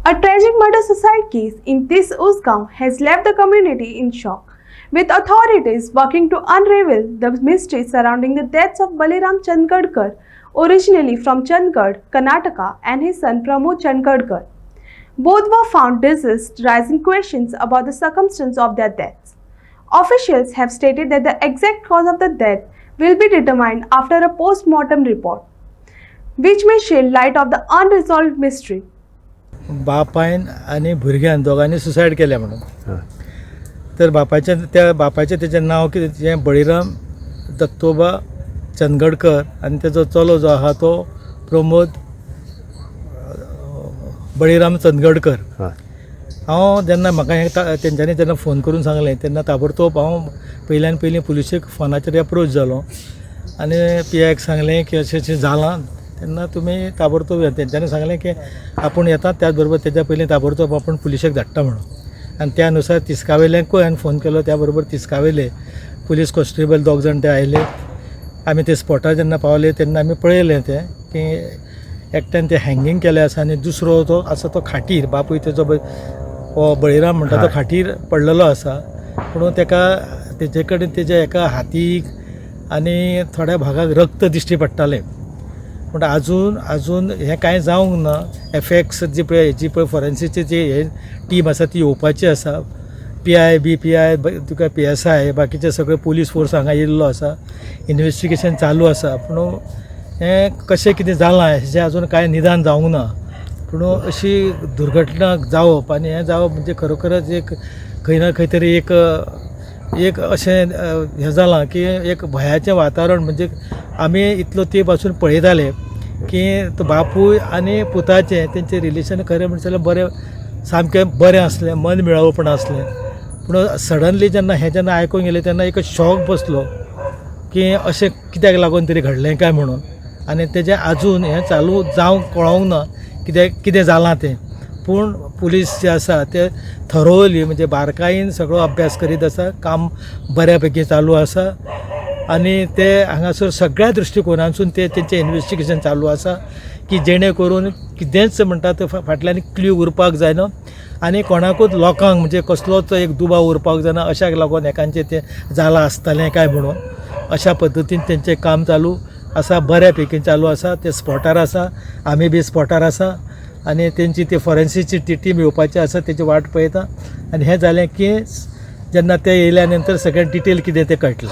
A tragic murder suicide case in this Usgaon has left the community in shock, with authorities working to unravel the mystery surrounding the deaths of Baliram Chandgadkar, originally from Chandigarh, Karnataka, and his son Pramod Chandgadkar. Both were found deceased, raising questions about the circumstances of their deaths. Officials have stated that the exact cause of the death will be determined after a post-mortem report, which may shed light on the unresolved mystery. बापायन आणि भुरग्यान दोगांनी suicide केल्या म्हणून तर बापाचें तेजें नांव कितें बळीराम दत्तोबा चंदगडकर आनी तेजो चलो जो आहा तो प्रमोद बळीराम चंदगडकर. हांव जेन्ना म्हाका तेंच्यांनी जेन्ना फोन करून सांगलें तेन्ना ताबडतोब हांव पयल्यान पयलीं पुलिशेक फोनाचेर एप्रोच जालो आनी PIक सांगलें की अशें अशें जालां. तेन्ना तुमी ताबडतोब तेंच्यांनी सांगलें की आपूण येता, त्याच बरोबर तेज्या पयलीं ताबडतोब आपूण पुलिशेक धाडटा म्हणून. आनी त्या अनुसार तिस्कावेल्यांकूय हांवें फोन केलो, त्या बरोबर तिस्कावेले पुलीस कॉन्स्टेबल 2 जाण ते आयले. आमी ते स्पॉटार जेन्ना पावले तेन्ना आमी पळयलें तें की एकट्यान ते हँगींग केलें आसा आनी दुसरो तो आसा तो खाटीर, बापूय तेजो हो बळीराम म्हणटा तो खाटीर पडलेलो आसा. पूण तेजे कडेन तेज्या एका हातीक आनी थोड्या भागाक रक्त दिश्टी पडटालें. पूण आजून हें कांय जावंक ना. FX जी पळय फॉरेन्सिकची जी हे टीम आसा ती येवपाची आसा. PI BPI तुका PSI बाकीचे सगळे पुलीस फोर्स हांगा येयल्लो आसा. इन्वेस्टिगेशन चालू आसा. पूण हें कशें कितें जालां हेजें आजून कांय निदान जावंक ना. पूण अशी दुर्घटना जावप आनी हें जावप म्हणजे खरोखरच एक खंय ना खंय तरी एक अशें हें जालां की एक भयाचें वातावरण. म्हणजे आमी इतलो ते पासून पळयताले की तो बापूय आनी पुताचें तेंचें रिलेशन खरें म्हणटा जाल्यार बरें, सामकें बरें आसलें, मन मेळवपण आसलें. पूण सडनली जेन्ना आयकूंक गेलें तेन्ना एक शॉक बसलो की अशें कित्याक लागून तरी घडलें काय म्हणून. आनी तेजें आजून हें चालू जावंक कळोंक ना कितें जालां तें. पूण पुलीस जे आसा ते थरोवली म्हणजे बारकायेन सगळो अभ्यास करीत आसा. काम बऱ्यापैकी चालू आसा आनी ते हांगासर सगळ्या दृश्टिकोनांसून तेंचें इन्वेस्टिगेशन चालू आसा की जेणे करून कितेंच म्हणटा ते फाटल्यान क्ल्यू उरपाक जायना आनी कोणाकूच लोकांक म्हणजे कसलोच एक दुबाव उरपाक जायना अशाक लागून एकांचें तें जालां आसतलें काय म्हणून. अशा पद्दतीन तेंचें काम चालू आसा, बऱ्यापैकी चालू आसा. ते स्पॉटार आसा, आमी बी स्पॉटार आसा आनी तेंची ती फॉरेन्सिकची ती टीम येवपाची आसा, तेची वाट पळयता. आनी हें जालें की जेन्ना ते येयल्या नंतर सगळें डिटेल कितें तें कळटलें.